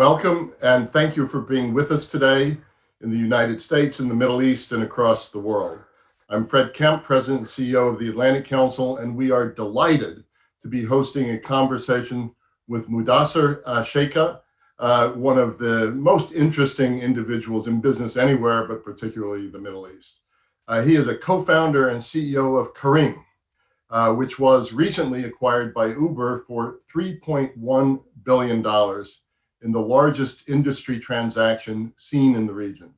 Welcome and thank you for being with us today in the United States, in the Middle East, and across the world. I'm Fred Kemp, President and CEO of the Atlantic Council, and we are delighted to be hosting a conversation with Mudassir Sheikha, one of the most interesting individuals in business anywhere, but particularly the Middle East. He is a co-founder and CEO of Careem, which was recently acquired by Uber for $3.1 billion in the largest industry transaction seen in the region,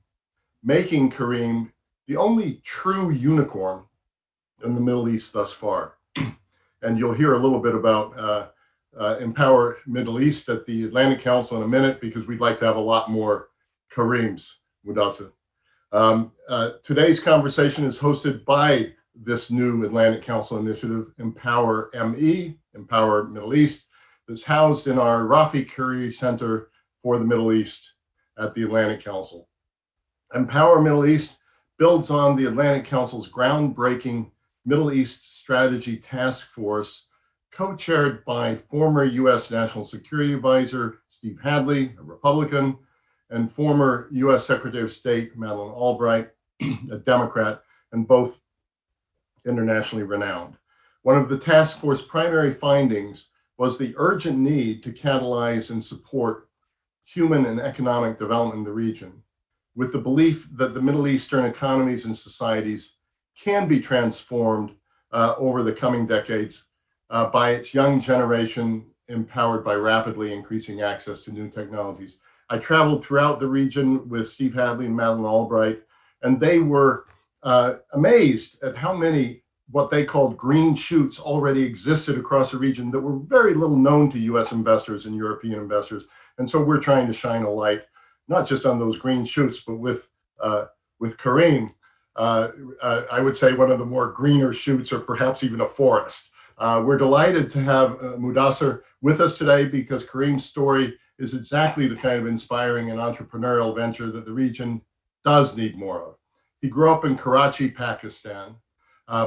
making Careem the only true unicorn in the Middle East thus far. And you'll hear a little bit about Empower Middle East at the Atlantic Council in a minute, because we'd like to have a lot more Careems, Mudassir. Today's conversation is hosted by this new Atlantic Council initiative, Empower ME, Empower Middle East, that's housed in our Rafi Curry Center for the Middle East at the Atlantic Council. Empower Middle East builds on the Atlantic Council's groundbreaking Middle East Strategy Task Force, co-chaired by former U.S. National Security Advisor Steve Hadley, a Republican, and former U.S. Secretary of State Madeleine Albright, a Democrat, and both internationally renowned. One of the task force primary findings was the urgent need to catalyze and support human and economic development in the region, with the belief that the Middle Eastern economies and societies can be transformed over the coming decades by its young generation, empowered by rapidly increasing access to new technologies. I traveled throughout the region with Steve Hadley and Madeleine Albright, and they were amazed at how many what they called green shoots already existed across the region that were very little known to US investors and European investors. And so we're trying to shine a light, not just on those green shoots, but with Careem, I would say one of the more greener shoots, or perhaps even a forest. We're delighted to have Mudassir with us today, because Careem's story is exactly the kind of inspiring and entrepreneurial venture that the region does need more of. He grew up in Karachi, Pakistan,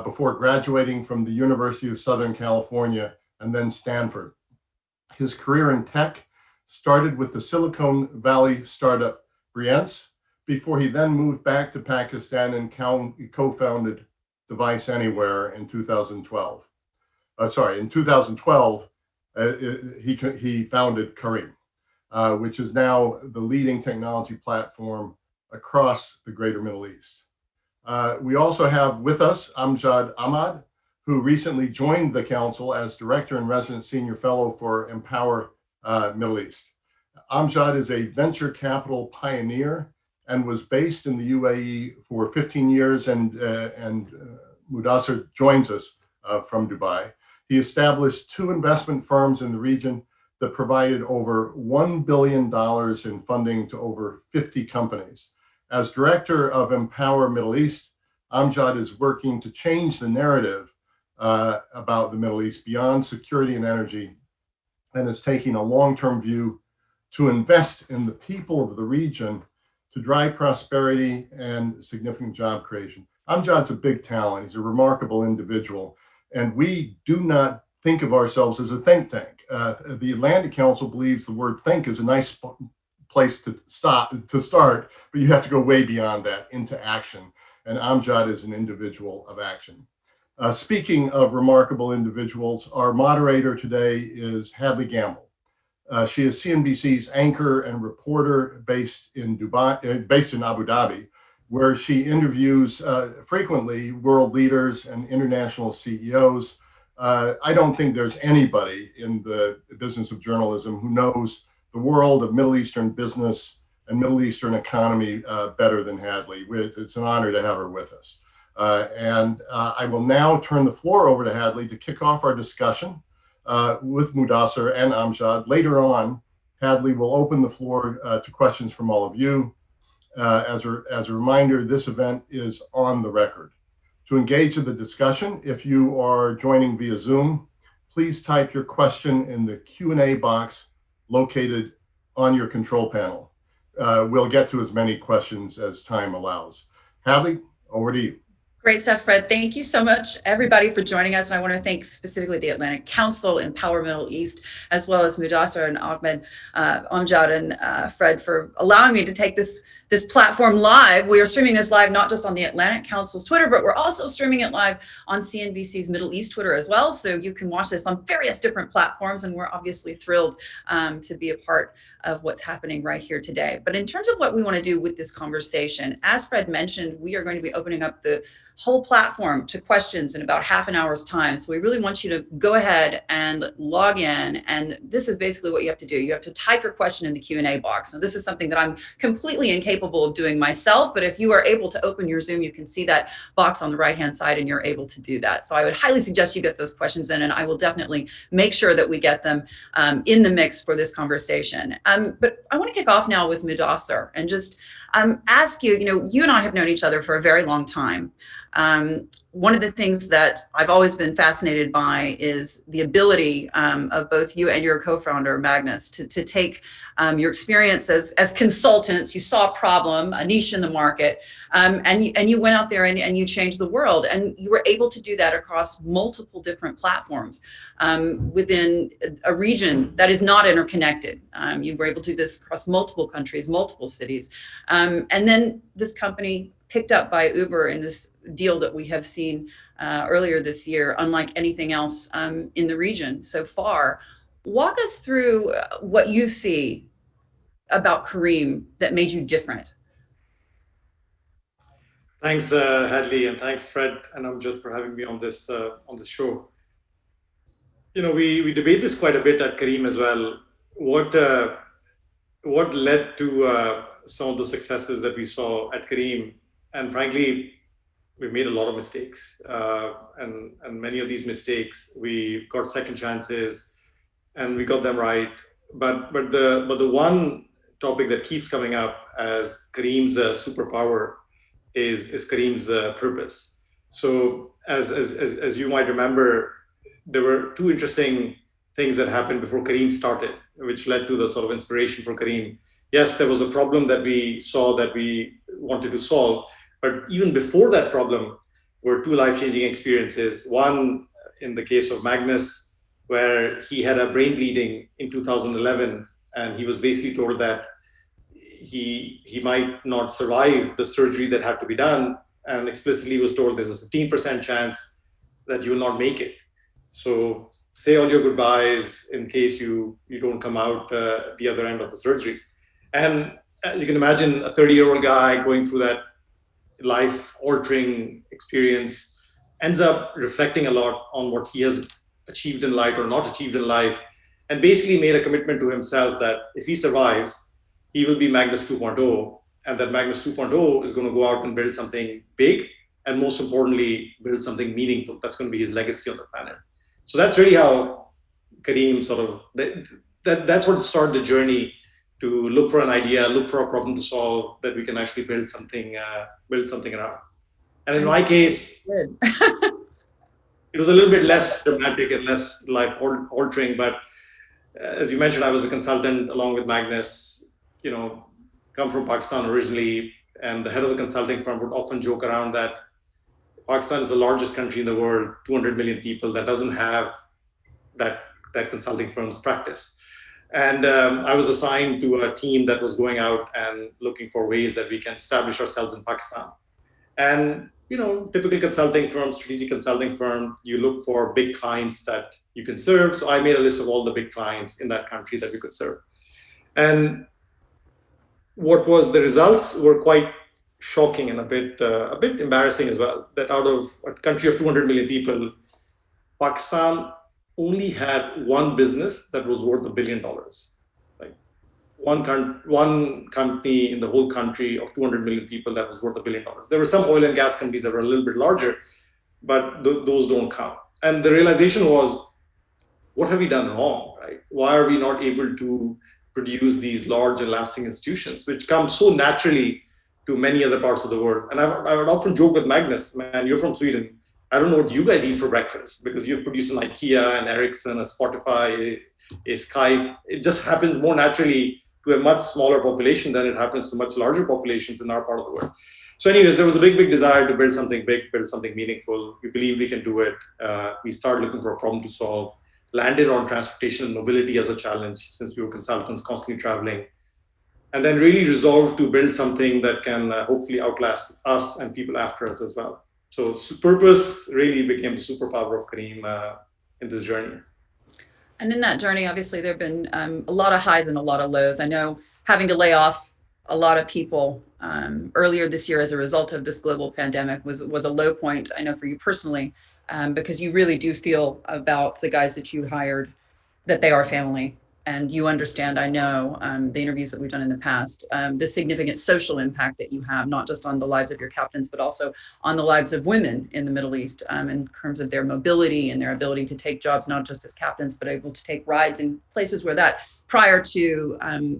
before graduating from the University of Southern California and then Stanford. His career in tech started with the Silicon Valley startup Brience, before he then moved back to Pakistan and co-founded Device Anywhere in 2012. In 2012, he founded Careem, which is now the leading technology platform across the greater Middle East. We also have with us Amjad Ahmad, who recently joined the council as Director and Resident Senior Fellow for Empower Middle East. Amjad is a venture capital pioneer and was based in the UAE for 15 years, and Mudassir joins us from Dubai. He established 2 investment firms in the region that provided over $1 billion in funding to over 50 companies. As director of Empower Middle East, Amjad is working to change the narrative about the Middle East beyond security and energy, and is taking a long-term view to invest in the people of the region to drive prosperity and significant job creation. Amjad's a big talent. He's a remarkable individual, and we do not think of ourselves as a think tank. The Atlantic Council believes the word think is a nice place to start, but you have to go way beyond that into action. And Amjad is an individual of action. Speaking of remarkable individuals, our moderator today is Hadley Gamble. She is CNBC's anchor and reporter based in Abu Dhabi, where she interviews frequently world leaders and international CEOs. I don't think there's anybody in the business of journalism who knows the world of Middle Eastern business and Middle Eastern economy better than Hadley. It's an honor to have her with us. I will now turn the floor over to Hadley to kick off our discussion with Mudassir and Amjad. Later on, Hadley will open the floor to questions from all of you. As a reminder, this event is on the record. To engage in the discussion, if you are joining via Zoom, please type your question in the Q&A box located on your control panel. We'll get to as many questions as time allows. Hadley, over to you. Great stuff, Fred. Thank you so much, everybody, for joining us. And I want to thank specifically the Atlantic Council, Empower Middle East, as well as Mudassir and Ahmed, Amjad, and Fred for allowing me to take this platform live. We are streaming this live not just on the Atlantic Council's Twitter, but we're also streaming it live on CNBC's Middle East Twitter as well. So you can watch this on various different platforms. And we're obviously thrilled to be a part of what's happening right here today. But in terms of what we want to do with this conversation, as Fred mentioned, we are going to be opening up the whole platform to questions in about half an hour's time. So we really want you to go ahead and log in. And this is basically what you have to do. You have to type your question in the Q&A box. Now, this is something that I'm completely incapable of doing myself, but if you are able to open your Zoom, you can see that box on the right-hand side and you're able to do that. So I would highly suggest you get those questions in, and I will definitely make sure that we get them in the mix for this conversation. But I want to kick off now with Mudassir and just ask you, you and I have known each other for a very long time. One of the things that I've always been fascinated by is the ability of both you and your co-founder, Magnus, to take your experience as consultants. You saw a problem, a niche in the market, and you went out there and you changed the world. And you were able to do that across multiple different platforms within a region that is not interconnected. You were able to do this across multiple countries, multiple cities. And then this company picked up by Uber in this deal that we have seen earlier this year, unlike anything else in the region so far. Walk us through what you see about Careem that made you different. Thanks, Hadley, and thanks, Fred and Amjad, for having me on this show. We debate this quite a bit at Careem as well. What led to some of the successes that we saw at Careem? And frankly, we've made a lot of mistakes, and many of these mistakes we got second chances, and we got them right. But the one topic that keeps coming up as Careem's superpower is Careem's purpose. So as you might remember, there were two interesting things that happened before Careem started, which led to the sort of inspiration for Careem. Yes, there was a problem that we saw that we wanted to solve. But even before that problem were two life-changing experiences. One, in the case of Magnus, where he had a brain bleeding in 2011, and he was basically told that he might not survive the surgery that had to be done, and explicitly was told there's a 15% chance that you will not make it. So say all your goodbyes in case you don't come out the other end of the surgery. And as you can imagine, a 30-year-old guy going through that life-altering experience ends up reflecting a lot on what he has achieved in life or not achieved in life, and basically made a commitment to himself that if he survives, he will be Magnus 2.0, and that Magnus 2.0 is going to go out and build something big, and most importantly, build something meaningful. That's going to be his legacy on the planet. So that's really how Careem that's what started the journey to look for an idea, look for a problem to solve that we can actually build something around. And in my case, it was a little bit less dramatic and less life-altering. But as you mentioned, I was a consultant along with Magnus, come from Pakistan originally. And the head of the consulting firm would often joke around that Pakistan is the largest country in the world, 200 million people, that doesn't have that consulting firm's practice. And I was assigned to a team that was going out and looking for ways that we can establish ourselves in Pakistan. And, typical consulting firm, strategic consulting firm, you look for big clients that you can serve. So I made a list of all the big clients in that country that we could serve. And the results were quite shocking and a bit embarrassing as well, that out of a country of 200 million people, Pakistan only had one business that was worth $1 billion. Like one company in the whole country of 200 million people that was worth $1 billion. There were some oil and gas companies that were a little bit larger, but those don't count. And the realization was, what have we done wrong, right? Why are we not able to produce these large and lasting institutions, which come so naturally to many other parts of the world? And I would often joke with Magnus, man, you're from Sweden. I don't know what you guys eat for breakfast, because you produce an IKEA, an Ericsson, a Spotify, a Skype. It just happens more naturally to a much smaller population than it happens to much larger populations in our part of the world. So anyways, there was a big desire to build something big, build something meaningful. We believe we can do it. We started looking for a problem to solve, landed on transportation and mobility as a challenge since we were consultants constantly traveling, and then really resolved to build something that can hopefully outlast us and people after us as well. So purpose really became the superpower of Careem in this journey. And in that journey, obviously, there have been a lot of highs and a lot of lows. I know having to lay off a lot of people earlier this year as a result of this global pandemic was a low point, I know, for you personally, because you really do feel about the guys that you hired that they are family. And you understand, I know, the interviews that we've done in the past, the significant social impact that you have, not just on the lives of your captains, but also on the lives of women in the Middle East, in terms of their mobility and their ability to take jobs, not just as captains, but able to take rides in places where that prior to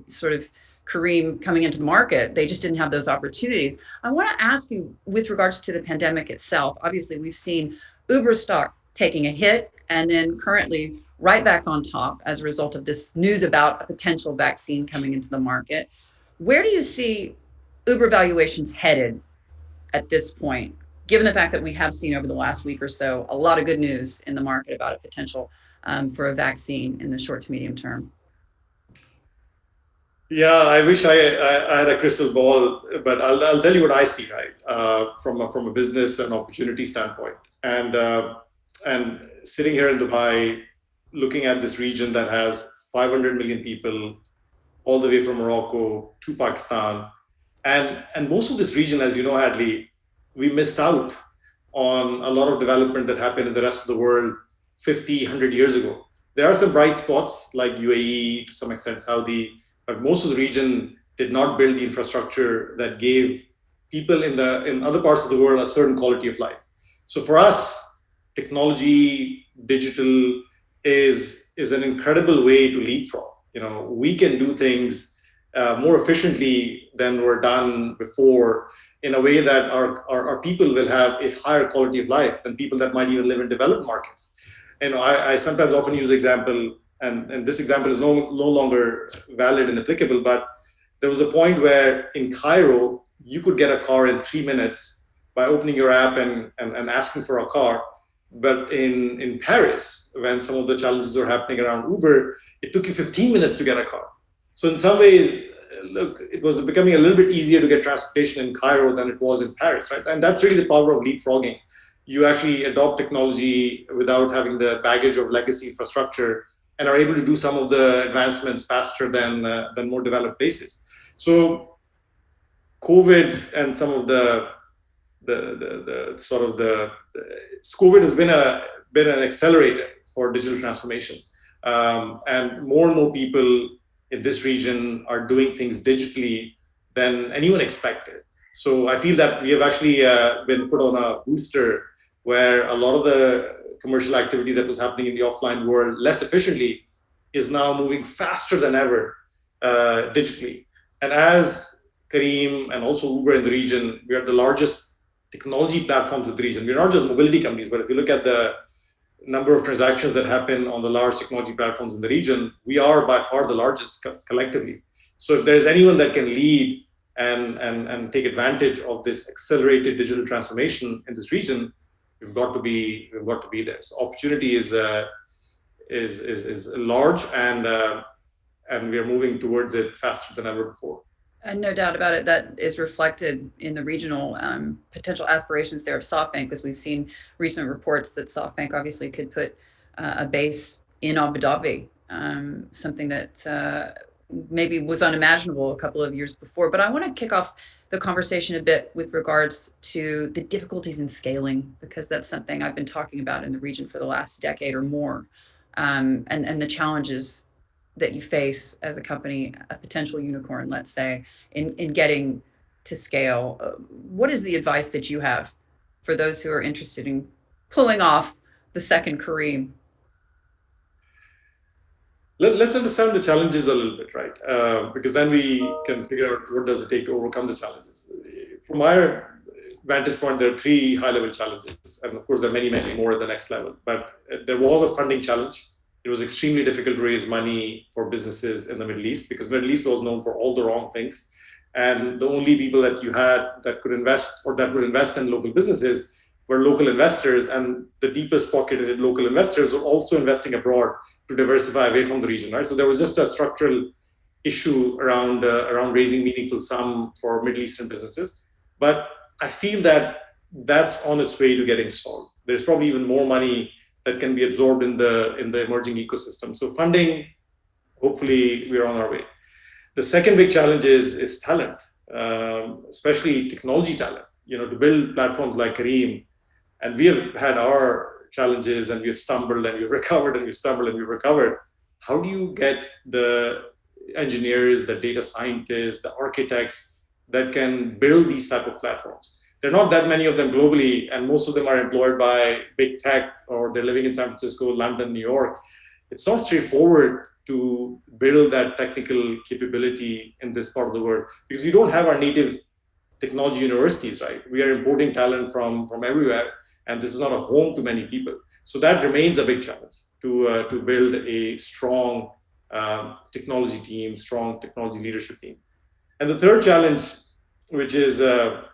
sort of Careem coming into the market, they just didn't have those opportunities. I want to ask you, with regards to the pandemic itself, obviously we've seen Uber stock taking a hit and then currently right back on top as a result of this news about a potential vaccine coming into the market. Where do you see Uber valuations headed at this point, given the fact that we have seen over the last week or so a lot of good news in the market about a potential for a vaccine in the short to medium term? Yeah, I wish I had a crystal ball, but I'll tell you what I see, right, from a business and opportunity standpoint. And sitting here in Dubai, looking at this region that has 500 million people, all the way from Morocco to Pakistan, and most of this region, as you know, Hadley, we missed out on a lot of development that happened in the rest of the world 50, 100 years ago. There are some bright spots like UAE, to some extent Saudi, but most of the region did not build the infrastructure that gave people in other parts of the world a certain quality of life. So for us, technology, digital is an incredible way to leapfrog. You know, we can do things more efficiently than were done before, in a way that our people will have a higher quality of life than people that might even live in developed markets. You know, I sometimes often use example, and this example is no longer valid and applicable, but there was a point where in Cairo, you could get a car in 3 minutes by opening your app and asking for a car. But in Paris, when some of the challenges were happening around Uber, it took you 15 minutes to get a car. So in some ways, look, it was becoming a little bit easier to get transportation in Cairo than it was in Paris, right? And that's really the power of leapfrogging. You actually adopt technology without having the baggage of legacy infrastructure and are able to do some of the advancements faster than more developed places. So COVID and some of the COVID has been an accelerator for digital transformation, and more people in this region are doing things digitally than anyone expected. So I feel that we have actually been put on a booster where a lot of the commercial activity that was happening in the offline world less efficiently is now moving faster than ever digitally. And as Careem and also Uber in the region, we are the largest technology platforms in the region. We're not just mobility companies, but if you look at the number of transactions that happen on the large technology platforms in the region, we are by far the largest collectively. So if there's anyone that can lead and take advantage of this accelerated digital transformation in this region, we've got to be there. So opportunity is large, and we are moving towards it faster than ever before. And no doubt about it, that is reflected in the regional potential aspirations there of SoftBank, because we've seen recent reports that SoftBank obviously could put a base in Abu Dhabi, something that maybe was unimaginable a couple of years before. But I want to kick off the conversation a bit with regards to the difficulties in scaling, because that's something I've been talking about in the region for the last decade or more, and the challenges that you face as a company, a potential unicorn, let's say, in getting to scale. What is the advice that you have for those who are interested in pulling off the second Careem? Let's understand the challenges a little bit, right? Because then we can figure out what does it take to overcome the challenges. From our vantage point, there are 3 high-level challenges. And of course, there are many, many more at the next level. But there was a funding challenge. It was extremely difficult to raise money for businesses in the Middle East, because Middle East was known for all the wrong things. And the only people that you had that could invest or that would invest in local businesses were local investors, and the deepest pocketed local investors were also investing abroad to diversify away from the region, right? So there was just a structural issue around raising meaningful sum for Middle Eastern businesses. But I feel that that's on its way to getting solved. There's probably even more money that can be absorbed in the emerging ecosystem. So funding, hopefully, we're on our way. The second big challenge is talent, especially technology talent. To build platforms like Careem, and we have had our challenges, and we've stumbled, and we've recovered, and we've stumbled, and we've recovered. How do you get the engineers, the data scientists, the architects that can build these type of platforms? There are not that many of them globally, and most of them are employed by big tech, or they're living in San Francisco, London, New York. It's not straightforward to build that technical capability in this part of the world, because we don't have our native technology universities, right? We are importing talent from everywhere, and this is not a home to many people. So that remains a big challenge to build a strong technology team, strong technology leadership team. And the third challenge, which is a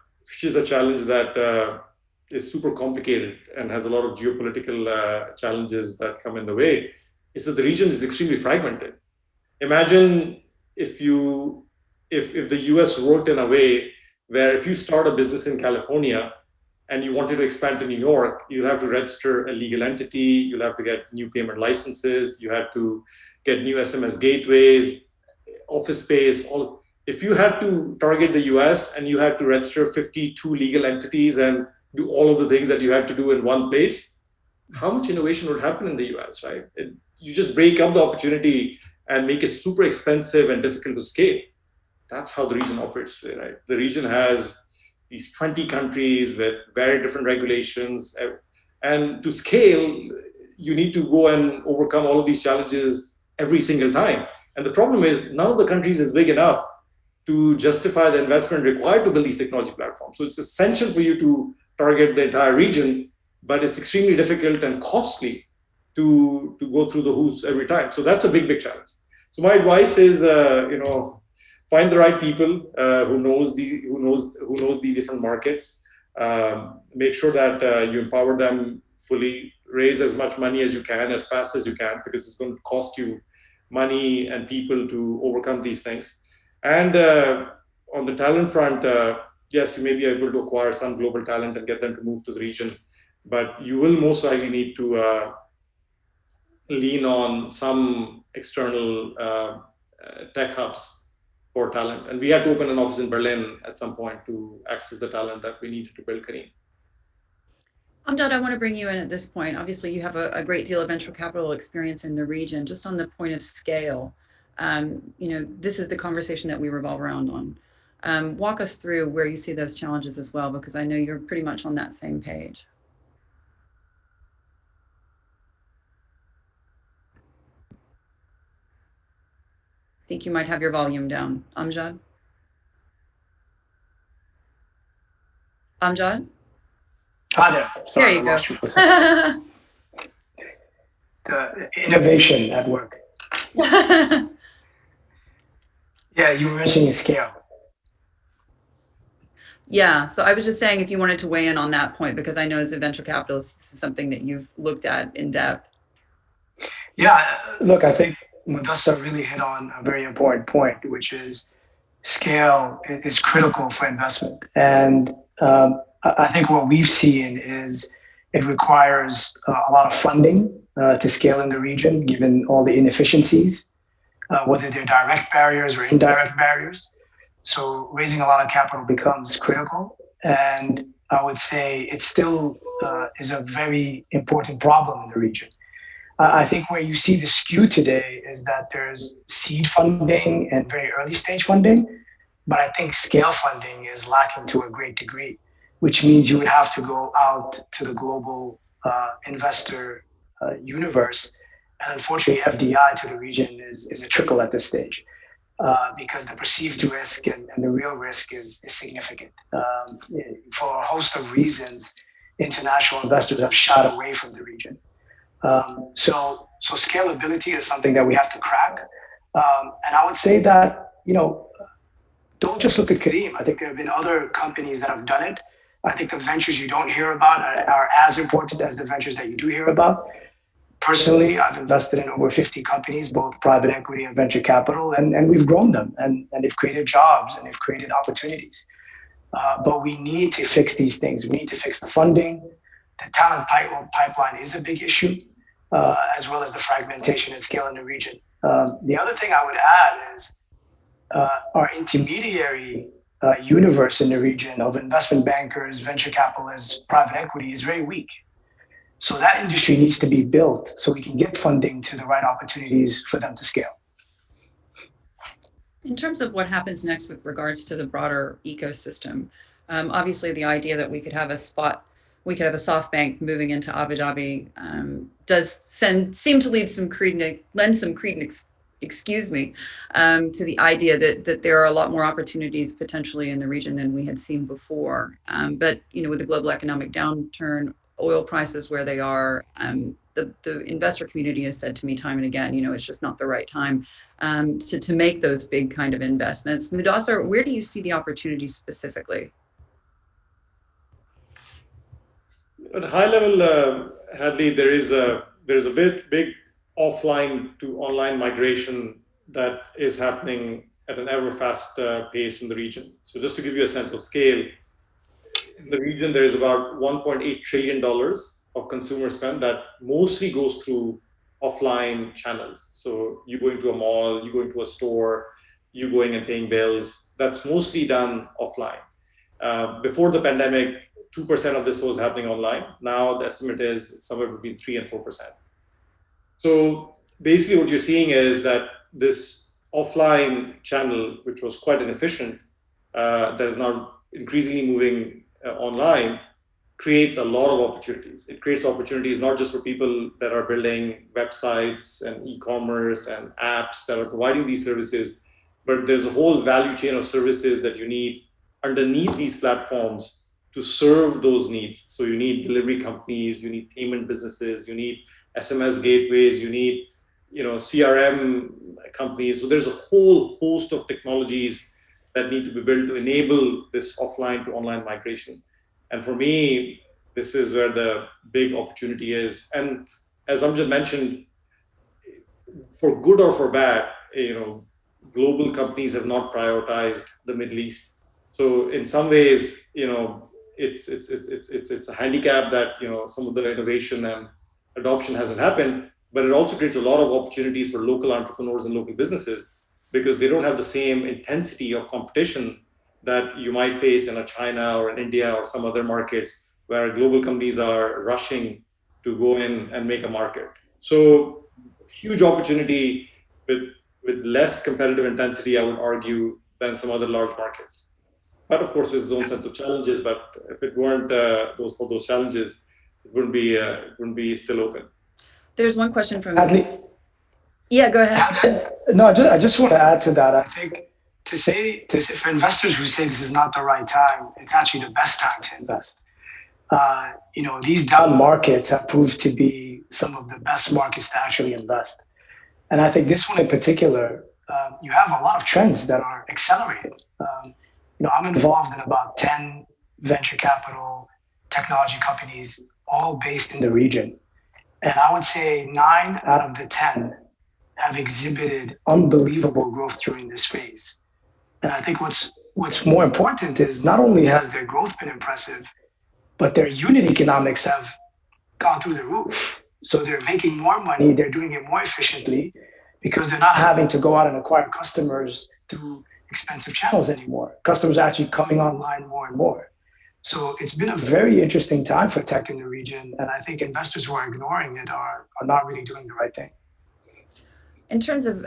challenge that is super complicated and has a lot of geopolitical challenges that come in the way, is that the region is extremely fragmented. Imagine if the US worked in a way where if you start a business in California and you wanted to expand to New York, you'll have to register a legal entity, you'll have to get new payment licenses, you have to get new SMS gateways, office space, all. If you had to target the US and you had to register 52 legal entities and do all of the things that you had to do in one place, how much innovation would happen in the US, right? You just break up the opportunity and make it super expensive and difficult to scale. That's how the region operates today, right? The region has these 20 countries with very different regulations. And to scale, you need to go and overcome all of these challenges every single time. And the problem is none of the countries is big enough to justify the investment required to build these technology platforms. So it's essential for you to target the entire region, but it's extremely difficult and costly to go through the hoops every time. So that's a big, big challenge. So my advice is, find the right people who know the different markets. Make sure that you empower them fully. Raise as much money as you can, as fast as you can, because it's going to cost you money and people to overcome these things. And on the talent front, yes, you may be able to acquire some global talent and get them to move to the region, but you will most likely need to lean on some external tech hubs for talent. And we had to open an office in Berlin at some point to access the talent that we needed to build Careem. Amjad, I want to bring you in at this point. Obviously, you have a great deal of venture capital experience in the region. Just on the point of scale, this is the conversation that we revolve around on. Walk us through where you see those challenges as well, because I know you're pretty much on that same page. I think you might have your volume down. Amjad? Amjad? Hi there. Sorry, There you I lost you. The innovation at work. go. Yeah, you were mentioning scale. Yeah, so I was just saying if you wanted to weigh in on that point, because I know as a venture capitalist, this is something that you've looked at in depth. Yeah, look, I think Mudassir really hit on a very important point, which is scale is critical for investment. And I think what we've seen is it requires a lot of funding to scale in the region, given all the inefficiencies, whether they're direct barriers or indirect barriers. So raising a lot of capital becomes critical. And I would say it still is a very important problem in the region. I think where you see the skew today is that there's seed funding and very early stage funding, but I think scale funding is lacking to a great degree, which means you would have to go out to the global investor universe. And unfortunately, FDI to the region is a trickle at this stage because the perceived risk and the real risk is significant. For a host of reasons, international investors have shied away from the region. So scalability is something that we have to crack. And I would say that, don't just look at Careem. I think there have been other companies that have done it. I think the ventures you don't hear about are as important as the ventures that you do hear about. Personally, I've invested in over 50 companies, both private equity and venture capital, and we've grown them, and they've created jobs and they've created opportunities. But we need to fix these things. We need to fix the funding. The talent pipeline is a big issue, as well as the fragmentation and scale in the region. The other thing I would add is our intermediary universe in the region of investment bankers, venture capitalists, private equity is very weak. So that industry needs to be built so we can get funding to the right opportunities for them to scale. In terms of what happens next with regards to the broader ecosystem, obviously the idea that we could have a SoftBank moving into Abu Dhabi does seem to lend some credence, to the idea that there are a lot more opportunities potentially in the region than we had seen before. But with the global economic downturn, oil prices where they are, the investor community has said to me time and again, it's just not the right time to make those big kind of investments. Mudassir, where do you see the opportunities specifically? At a high level, Hadley, there's a big offline to online migration that is happening at an ever faster pace in the region. So just to give you a sense of scale, in the region, there is about $1.8 trillion of consumer spend that mostly goes through offline channels. So you going to a mall, you going to a store, you going and paying bills, that's mostly done offline. Before the pandemic, 2% of this was happening online. Now the estimate is it's somewhere between 3 and 4%. So basically what you're seeing is that this offline channel, which was quite inefficient, that is now increasingly moving online, creates a lot of opportunities. It creates opportunities not just for people that are building websites and e-commerce and apps that are providing these services, but there's a whole value chain of services that you need underneath these platforms to serve those needs. So you need delivery companies, you need payment businesses, you need SMS gateways, you need CRM companies. So there's a whole host of technologies that need to be built to enable this offline to online migration. And for me, this is where the big opportunity is. And as Amjad mentioned, for good or for bad, global companies have not prioritized the Middle East. So in some ways, it's a handicap that some of the innovation and adoption hasn't happened, but it also creates a lot of opportunities for local entrepreneurs and local businesses because they don't have the same intensity of competition that you might face in a China or in India or some other markets where global companies are rushing to go in and make a market. So huge opportunity with less competitive intensity, I would argue, than some other large markets. But of course, with its own sense of challenges. But if it weren't those challenges, it wouldn't be still open. There's one question from Hadley. Yeah, go ahead. No, I just want to add to that. I think to say for investors who say this is not the right time, it's actually the best time to invest. These down markets have proved to be some of the best markets to actually invest. And I think this one in particular, you have a lot of trends that are accelerating. I'm involved in about 10 venture capital technology companies, all based in the region. And I would say 9 out of the 10 have exhibited unbelievable growth during this phase. And I think what's more important is not only has their growth been impressive, but their unit economics have gone through the roof. So they're making more money, they're doing it more efficiently because they're not having to go out and acquire customers through expensive channels anymore. Customers are actually coming online more and more. So it's been a very interesting time for tech in the region. And I think investors who are ignoring it are not really doing the right thing. In terms of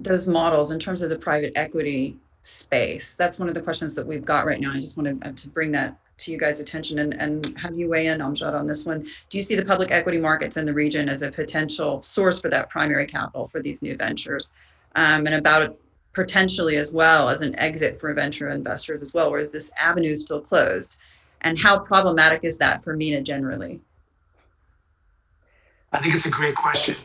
those models, in terms of the private equity space, that's one of the questions that we've got right now. I just wanted to bring that to you guys' attention and have you weigh in, Amjad, on this one. Do you see the public equity markets in the region as a potential source for that primary capital for these new ventures? And about potentially as well as an exit for venture investors as well, whereas this avenue is still closed? And how problematic is that for MENA generally? I think it's a great question.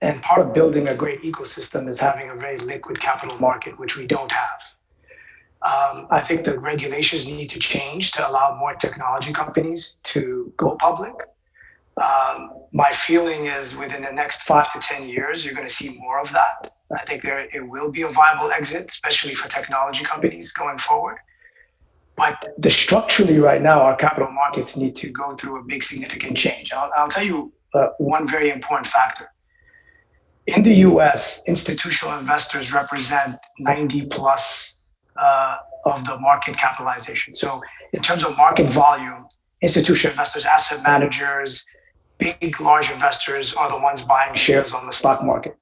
And part of building a great ecosystem is having a very liquid capital market, which we don't have. I think the regulations need to change to allow more technology companies to go public. My feeling is within the next 5 to 10 years, you're going to see more of that. I think it will be a viable exit, especially for technology companies going forward. But structurally right now, our capital markets need to go through a big significant change. I'll tell you one very important factor. In the US, institutional investors represent 90 plus of the market capitalization. So in terms of market volume, institutional investors, asset managers, big, large investors are the ones buying shares on the stock market.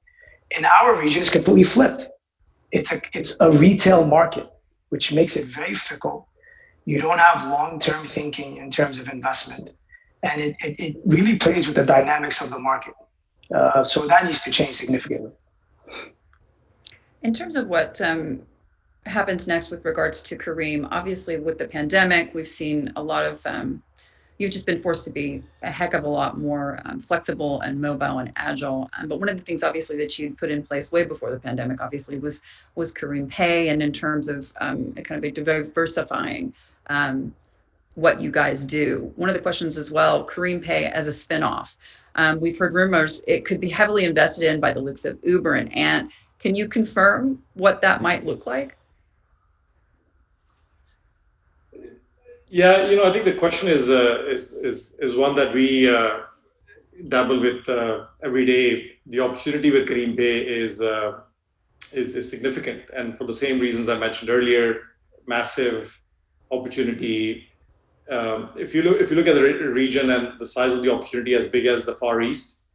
In our region, it's completely flipped. It's a retail market, which makes it very fickle. You don't have long-term thinking in terms of investment. And it really plays with the dynamics of the market. So that needs to change significantly. In terms of what happens next with regards to Careem, obviously with the pandemic, we've seen a lot of, you've just been forced to be a heck of a lot more flexible and mobile and agile. But one of the things obviously that you'd put in place way before the pandemic, obviously, was Careem Pay. And in terms of kind of diversifying what you guys do. One of the questions as well, Careem Pay as a spinoff. We've heard rumors it could be heavily invested in by the looks of Uber and Ant. Can you confirm what that might look like? Yeah, I think the question is one that we dabble with every day. The opportunity with Careem Pay is significant, and for the same reasons I mentioned earlier, massive opportunity. If you look at the region and the size of the opportunity as big as the Far East,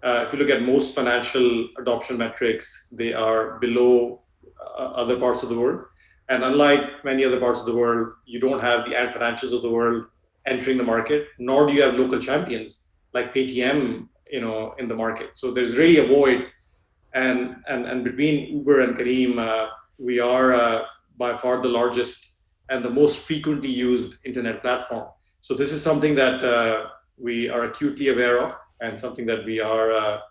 if you look at most financial adoption metrics, they are below other parts of the world. And unlike many other parts of the world, you don't have the Ant Financials of the world entering the market, nor do you have local champions like Paytm, in the market. So there's really a void. And between Uber and Careem, we are by far the largest and the most frequently used internet platform. So this is something that we are acutely aware of, and something that we are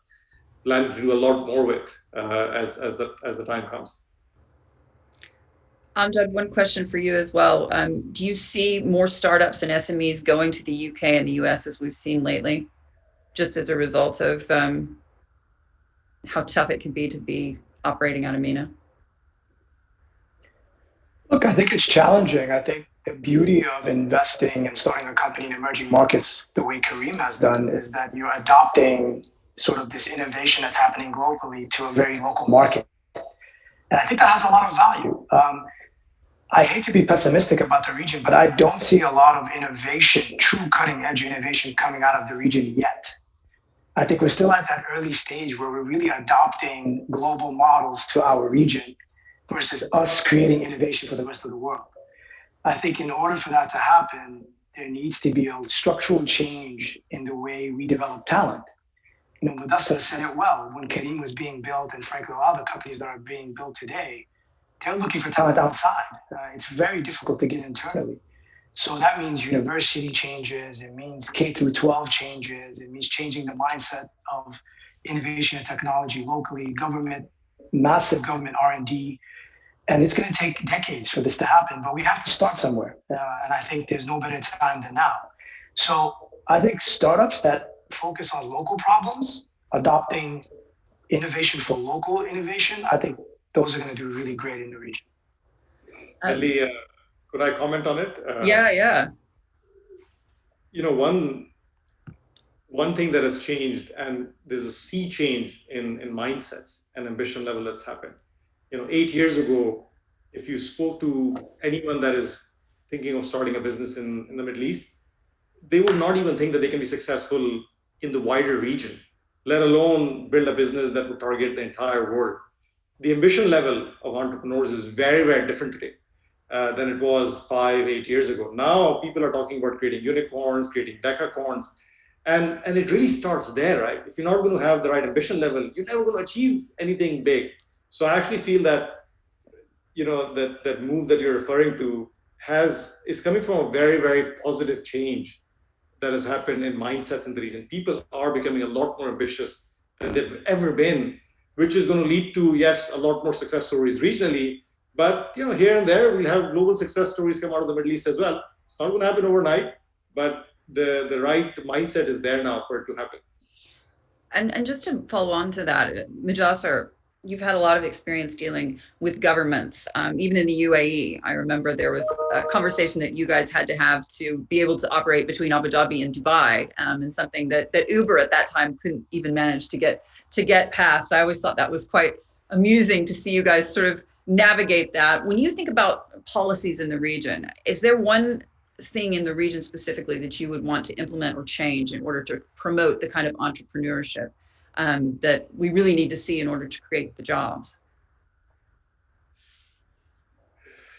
planning to do a lot more with as the time comes. Amjad, one question for you as well. Do you see more startups and SMEs going to the UK and the US as we've seen lately, just as a result of how tough it can be to be operating out of MENA? Look, I think it's challenging. I think the beauty of investing and starting a company in emerging markets the way Careem has done is that you're adopting sort of this innovation that's happening globally to a very local market. And I think that has a lot of value. I hate to be pessimistic about the region, but I don't see a lot of innovation, true cutting edge innovation coming out of the region yet. I think we're still at that early stage where we're really adopting global models to our region versus us creating innovation for the rest of the world. I think in order for that to happen, there needs to be a structural change in the way we develop talent. Mudassir said it well. When Careem was being built, and frankly, a lot of the companies that are being built today, they're looking for talent outside. It's very difficult to get internally. So that means university changes, it means K through 12 changes, it means changing the mindset of innovation and technology locally, government, massive government R&D. And it's going to take decades for this to happen, but we have to start somewhere. And I think there's no better time than now. So I think startups that focus on local problems, adopting innovation for local innovation, I think those are going to do really great in the region. Adli, could I comment on it? Yeah. One thing that has changed, and there's a sea change in mindsets and ambition level that's happened. 8 years ago, if you spoke to anyone that is thinking of starting a business in the Middle East, they would not even think that they can be successful in the wider region, let alone build a business that would target the entire world. The ambition level of entrepreneurs is very, very different today than it was 5-8 years ago. Now people are talking about creating unicorns, creating decacorns, and it really starts there, right? If you're not going to have the right ambition level, you're never going to achieve anything big. So I actually feel that that move that you're referring to is coming from a very, very positive change that has happened in mindsets in the region. People are becoming a lot more ambitious than they've ever been, which is going to lead to, yes, a lot more success stories regionally, But here and there, we'll have global success stories come out of the Middle East as well. It's not going to happen overnight, but the right mindset is there now for it to happen. And just to follow on to that, Mudassir, you've had a lot of experience dealing with governments, even in the UAE. I remember there was a conversation that you guys had to have to be able to operate between Abu Dhabi and Dubai, and something that Uber at that time couldn't even manage to get past. I always thought that was quite amusing to see you guys sort of navigate that. When you think about policies in the region, is there one thing in the region specifically that you would want to implement or change in order to promote the kind of entrepreneurship that we really need to see in order to create the jobs?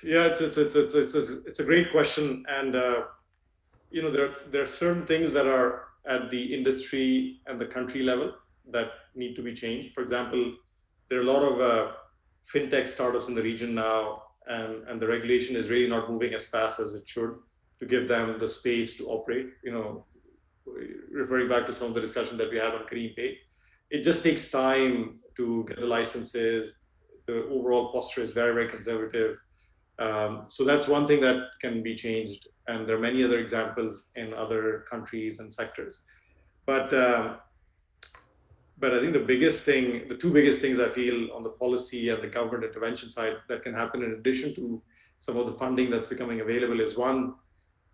Yeah, it's a great question, and there are certain things that are at the industry and the country level that need to be changed. For example, there are a lot of fintech startups in the region now, and the regulation is really not moving as fast as it should to give them the space to operate. Referring back to some of the discussion that we had on Careem Pay, it just takes time to get the licenses. The overall posture is very, very conservative. So that's one thing that can be changed. And there are many other examples in other countries and sectors. But I think the two biggest things I feel on the policy and the government intervention side that can happen in addition to some of the funding that's becoming available is, one,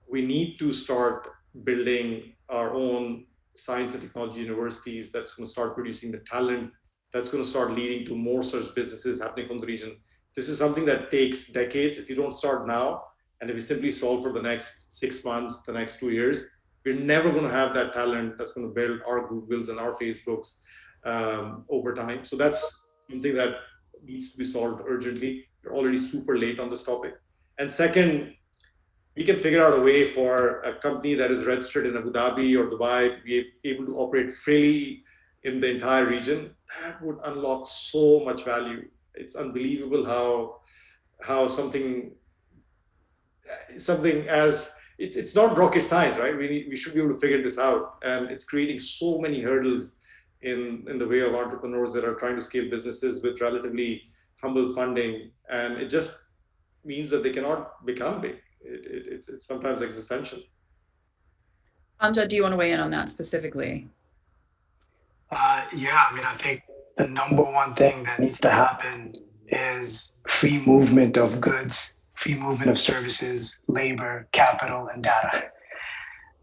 we need to start building our own science and technology universities that's going to start producing the talent that's going to start leading to more such businesses happening from the region. This is something that takes decades. If you don't start now, and if we simply solve for the next 6 months, the next 2 years, we're never going to have that talent that's going to build our Googles and our Facebooks over time. So that's something that needs to be solved urgently. We're already super late on this topic. And second, we can figure out a way for a company that is registered in Abu Dhabi or Dubai to be able to operate freely in the entire region. That would unlock so much value. It's unbelievable how something as it's not rocket science, right? We should be able to figure this out, and it's creating so many hurdles in the way of entrepreneurs that are trying to scale businesses with relatively humble funding, and it just means that they cannot become big. It's sometimes existential. Amjad, do you want to weigh in on that specifically? I think the number one thing that needs to happen is free movement of goods, free movement of services, labor, capital, and data.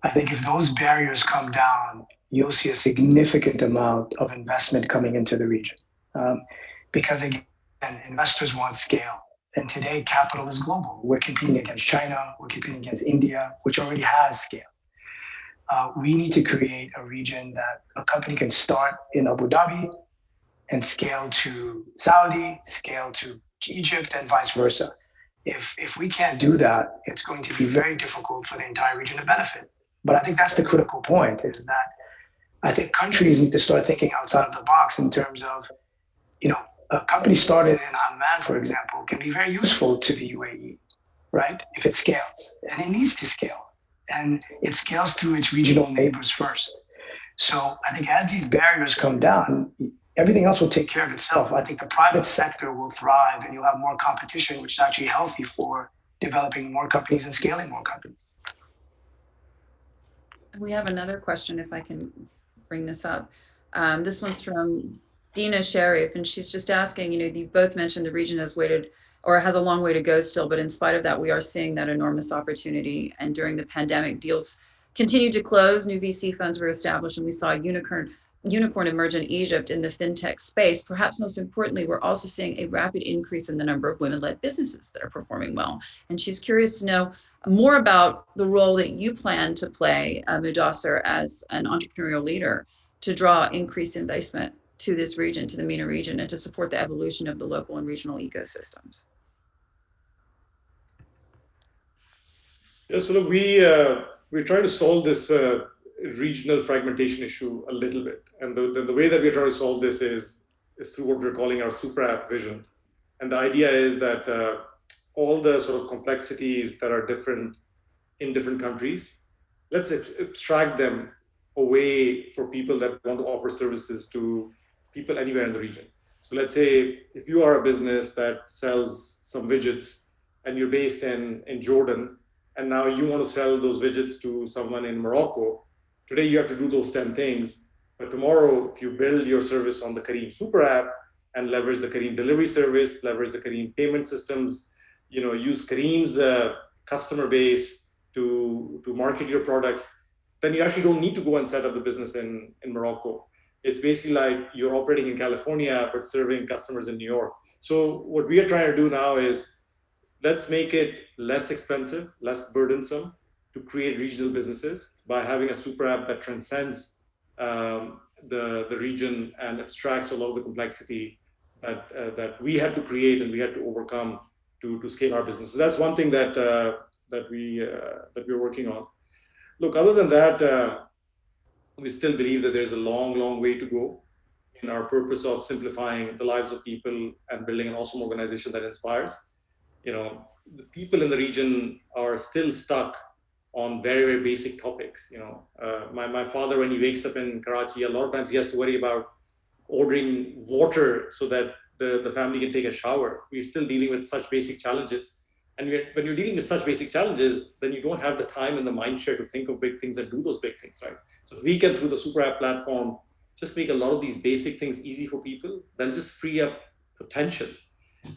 I think if those barriers come down, you'll see a significant amount of investment coming into the region. Because again, investors want scale. And today, capital is global. We're competing against China, we're competing against India, which already has scale. We need to create a region that a company can start in Abu Dhabi and scale to Saudi, scale to Egypt, and vice versa. If we can't do that, it's going to be very difficult for the entire region to benefit. But I think that's the critical point, is that I think countries need to start thinking outside of the box in terms of, a company started in Amman, for example, can be very useful to the UAE, right? If it scales, and it needs to scale. And it scales through its regional neighbors first. So I think as these barriers come down, everything else will take care of itself. I think the private sector will thrive, and you'll have more competition, which is actually healthy for developing more companies and scaling more companies. We have another question, if I can bring this up. This one's from Dina Sharif, and she's just asking, you both mentioned the region has waited or has a long way to go still, but in spite of that, we are seeing that enormous opportunity. And during the pandemic, deals continued to close, new VC funds were established, and we saw a unicorn emerge in Egypt in the fintech space. Perhaps most importantly, we're also seeing a rapid increase in the number of women-led businesses that are performing well. And she's curious to know more about the role that you plan to play, Mudassir, as an entrepreneurial leader to draw increased investment to this region, to the MENA region, and to support the evolution of the local and regional ecosystems. Yeah, so look, we're trying to solve this regional fragmentation issue a little bit. And the way that we're trying to solve this is through what we're calling our super app vision. And the idea is that all the sort of complexities that are different in different countries, let's abstract them away for people that want to offer services to people anywhere in the region. So let's say if you are a business that sells some widgets and you're based in Jordan, and now you want to sell those widgets to someone in Morocco. Today you have to do those 10 things, but tomorrow if you build your service on the Careem super app and leverage the Careem delivery service, leverage the Careem payment systems, use Careem's customer base to market your products, then you actually don't need to go and set up the business in Morocco. It's basically like you're operating in California, but serving customers in New York. So what we are trying to do now is let's make it less expensive, less burdensome to create regional businesses by having a super app that transcends the region and abstracts a lot of the complexity that we had to create and we had to overcome to scale our business. So that's one thing that we're working on. Look, other than that, we still believe that there's a long way to go in our purpose of simplifying the lives of people and building an awesome organization that inspires. The people in the region are still stuck on very basic topics. My father, when he wakes up in Karachi, a lot of times he has to worry about ordering water so that the family can take a shower. We're still dealing with such basic challenges. And when you're dealing with such basic challenges, then you don't have the time and the mind share to think of big things and do those big things, right? So if we can, through the super app platform, just make a lot of these basic things easy for people, then just free up potential.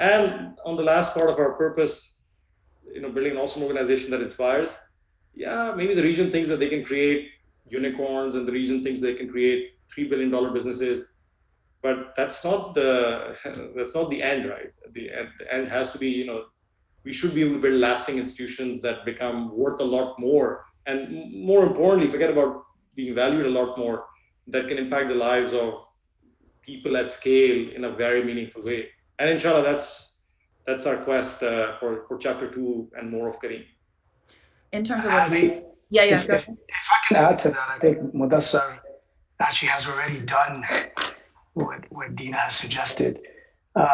And on the last part of our purpose, building an awesome organization that inspires, maybe the region thinks that they can create unicorns and the region thinks they can create $3 billion businesses, but that's not the end, right? The end has to be, we should be able to build lasting institutions that become worth a lot more. And more importantly, forget about being valued a lot more, that can impact the lives of people at scale in a very meaningful way. And inshallah, that's our quest for chapter 2 and more of Careem. In terms of Abby, go if ahead. I can add to that, I think Mudassir actually has already done what Dina has suggested. And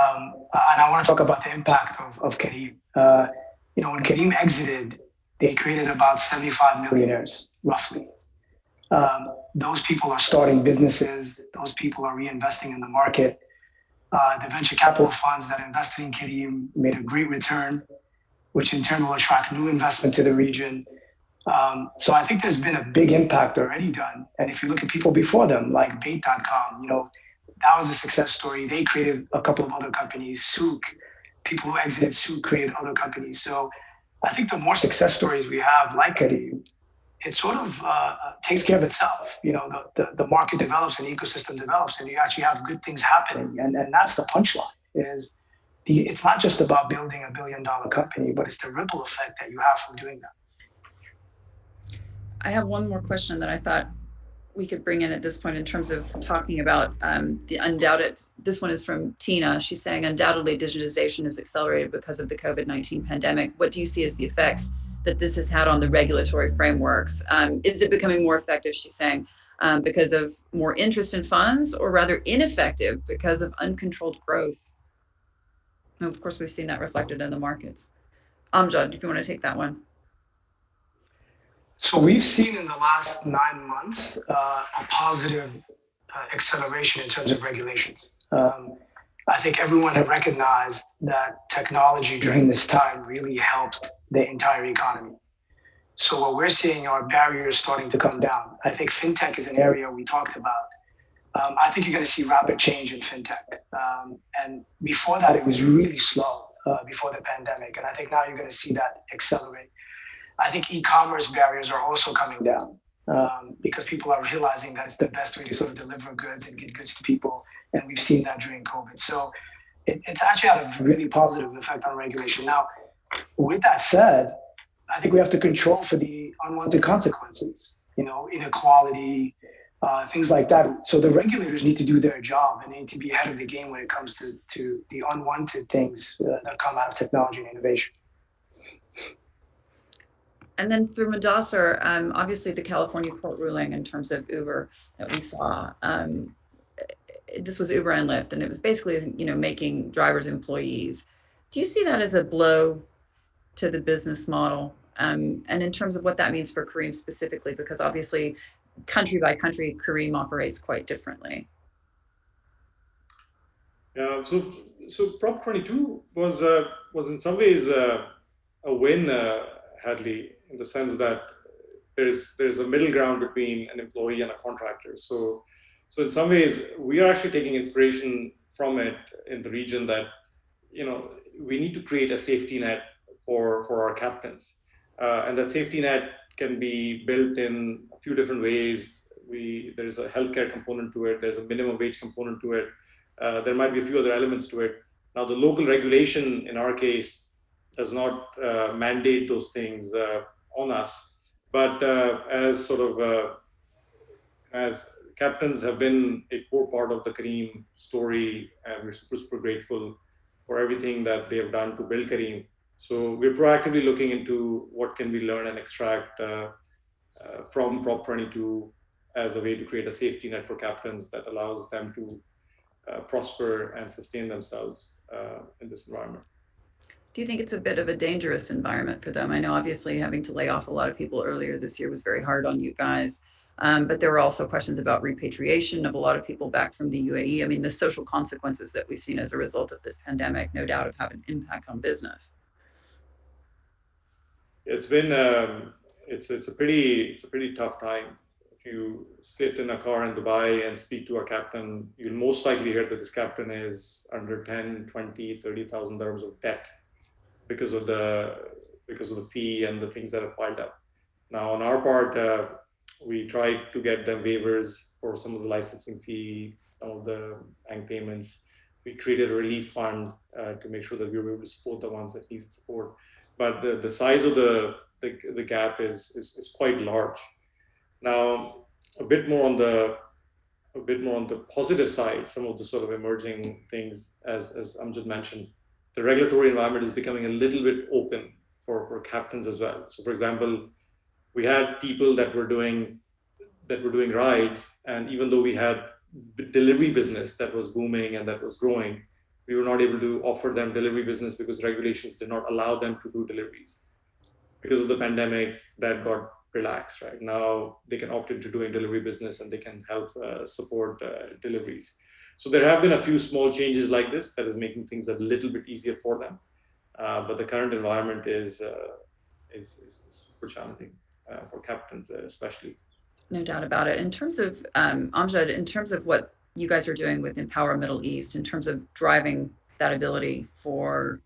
I want to talk about the impact of Careem. When Careem exited, they created about 75 millionaires, roughly. Those people are starting businesses. Those people are reinvesting in the market. The venture capital funds that invested in Careem made a great return, which in turn will attract new investment to the region. So I think there's been a big impact already done. And if you look at people before them, like Bait.com, that was a success story. They created a couple of other companies. Souk, people who exited Souk created other companies. So I think the more success stories we have, like Careem, it sort of takes care of itself. The market develops and the ecosystem develops, and you actually have good things happening. And that's the punchline. It's not just about building a $1 billion company, but it's the ripple effect that you have from doing that. I have one more question that I thought we could bring in at this point in terms of talking about the undoubted, this one is from Tina. She's saying, undoubtedly digitization is accelerated because of the COVID-19 pandemic. What do you see as the effects that this has had on the regulatory frameworks? Is it becoming more effective, she's saying, because of more interest in funds, or rather ineffective because of uncontrolled growth? And of course, we've seen that reflected in the markets. Amjad, if you want to take that one. So we've seen in the last 9 months a positive acceleration in terms of regulations. I think everyone had recognized that technology during this time really helped the entire economy. So what we're seeing are barriers starting to come down. I think fintech is an area we talked about. I think you're going to see rapid change in fintech. And before that, it was really slow before the pandemic. And I think now you're going to see that accelerate. I think e-commerce barriers are also coming down because people are realizing that it's the best way to sort of deliver goods and get goods to people. And we've seen that during COVID. So it's actually had a really positive effect on regulation. Now, with that said, I think we have to control for the unwanted consequences, inequality, things like that. So the regulators need to do their job and they need to be ahead of the game when it comes to the unwanted things that come out of technology and innovation. And then for Mudassir, obviously the California court ruling in terms of Uber that we saw, this was Uber and Lyft, and it was basically, making drivers employees. Do you see that as a blow to the business model? And in terms of what that means for Careem specifically, because obviously country by country, Careem operates quite differently. Yeah, so So Prop 22 was in some ways a win, Hadley, in the sense that there's a middle ground between an employee and a contractor. So in some ways, we are actually taking inspiration from it in the region that, we need to create a safety net for our captains. And that safety net can be built in a few different ways. There's a healthcare component to it. There's a minimum wage component to it. There might be a few other elements to it. Now, the local regulation in our case does not mandate those things on us. But as captains have been a core part of the Careem story, and we're super, super grateful for everything that they have done to build Careem. So we're proactively looking into what can we learn and extract from Prop 22 as a way to create a safety net for captains that allows them to prosper and sustain themselves in this environment. Do you think it's a bit of a dangerous environment for them? I know obviously having to lay off a lot of people earlier this year was very hard on you guys. But there were also questions about repatriation of a lot of people back from the UAE. I mean, the social consequences that we've seen as a result of this pandemic, no doubt, have had an impact on business. It's been it's a pretty tough time. If you sit in a car in Dubai and speak to a captain, you'll most likely hear that this captain is under 10, 20, 30,000 dirhams of debt because of the fee and the things that have piled up. Now, on our part, we tried to get them waivers for some of the licensing fee, some of the bank payments. We created a relief fund to make sure that we were able to support the ones that needed support. But the size of the gap is quite large. Now, a bit more on the positive side, some of the sort of emerging things, as Amjad mentioned, the regulatory environment is becoming a little bit open for captains as well. So, for example, we had people that were doing rides, and even though we had delivery business that was booming and that was growing, we were not able to offer them delivery business because regulations did not allow them to do deliveries. Because of the pandemic, that got relaxed. Right now, they can opt into doing delivery business, and they can help support deliveries. So there have been a few small changes like this that is making things a little bit easier for them. But the current environment is super challenging for captains, especially. No doubt about it. In terms of Amjad, in terms of what you guys are doing with Empower Middle East, in terms of driving that ability for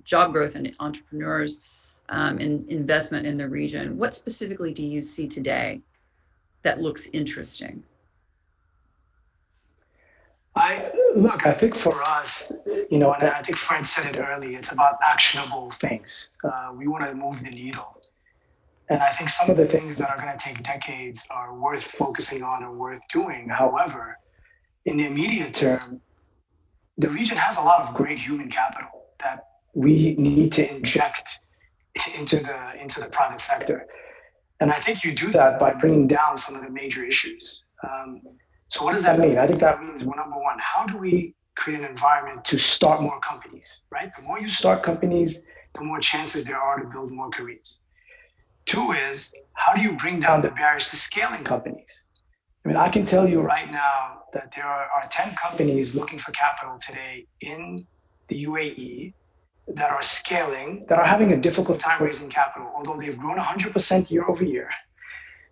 job growth and entrepreneurs and investment in the region, what specifically do you see today that looks interesting? I think for us, and I think Fred said it earlier, it's about actionable things. We want to move the needle. And I think some of the things that are going to take decades are worth focusing on and worth doing. However, in the immediate term, the region has a lot of great human capital that we need to inject into the private sector. And I think you do that by bringing down some of the major issues. So what does that mean? I think that means, well, number one, how do we create an environment to start more companies, right? The more you start companies, the more chances there are to build more careers. Two is, how do you bring down the barriers to scaling companies? I mean, I can tell you right now that there are 10 companies looking for capital today in the UAE that are scaling, that are having a difficult time raising capital, although they've grown 100% year over year.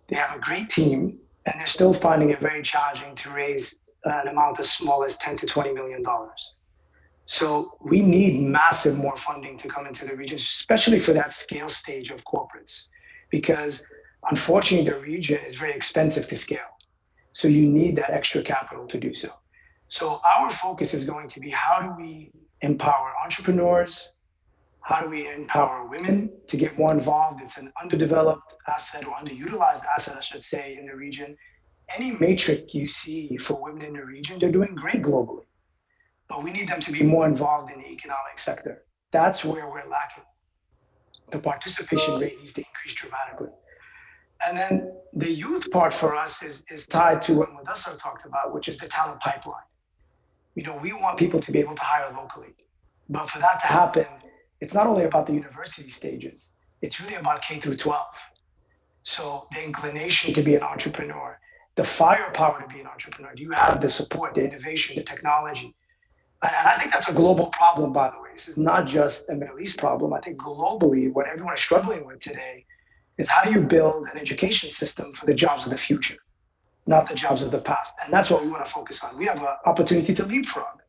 They have a great team, and they're still finding it very challenging to raise an amount as small as $10 to $20 million. So we need massive more funding to come into the region, especially for that scale stage of corporates, because unfortunately the region is very expensive to scale. So you need that extra capital to do so. So our focus is going to be, how do we empower entrepreneurs? How do we empower women to get more involved? It's an underdeveloped asset, or underutilized asset, I should say, in the region. Any matrix you see for women in the region, they're doing great globally. But we need them to be more involved in the economic sector. That's where we're lacking. The participation rate needs to increase dramatically. And then the youth part for us is tied to what Mudassir talked about, which is the talent pipeline. We want people to be able to hire locally. But for that to happen, it's not only about the university stages, it's really about K through 12. So the inclination to be an entrepreneur, the firepower to be an entrepreneur, do you have the support, the innovation, the technology? And I think that's a global problem, by the way. This is not just a Middle East problem. I think globally, what everyone is struggling with today is how do you build an education system for the jobs of the future, not the jobs of the past. And that's what we want to focus on. We have an opportunity to leapfrog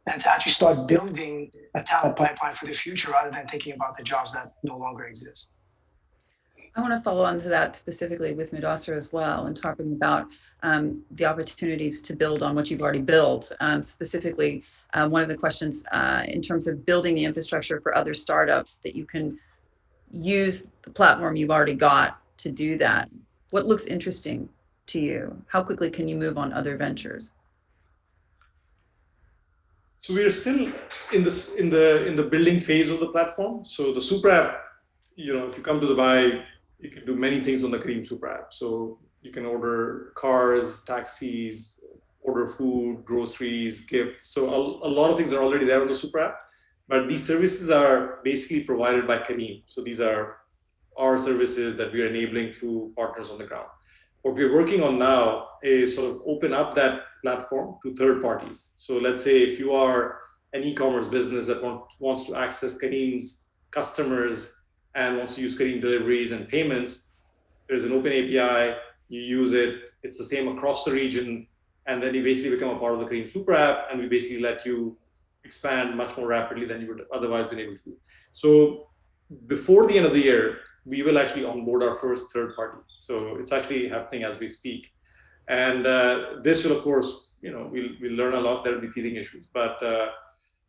and to actually start building a talent pipeline for the future rather than thinking about the jobs that no longer exist. I want to follow on to that specifically with Mudassir as well, and talking about the opportunities to build on what you've already built. Specifically, one of the questions in terms of building the infrastructure for other startups that you can use the platform you've already got to do that. What looks interesting to you? How quickly can you move on other ventures? So we are still in the building phase of the platform. So the super app, if you come to Dubai, you can do many things on the Careem super app. So you can order cars, taxis, order food, groceries, gifts. So a lot of things are already there on the super app, but these services are basically provided by Careem. So these are our services that we are enabling through partners on the ground. What we're working on now is sort of open up that platform to third parties. So let's say if you are an e-commerce business that wants to access Careem's customers and wants to use Careem deliveries and payments, there's an open API, you use it, it's the same across the region, and then you basically become a part of the Careem super app, and we basically let you expand much more rapidly than you would otherwise been able to do. So before the end of the year, we will actually onboard our first third party. So it's actually happening as we speak. And this will, of course, we'll learn a lot. There will be teething issues, but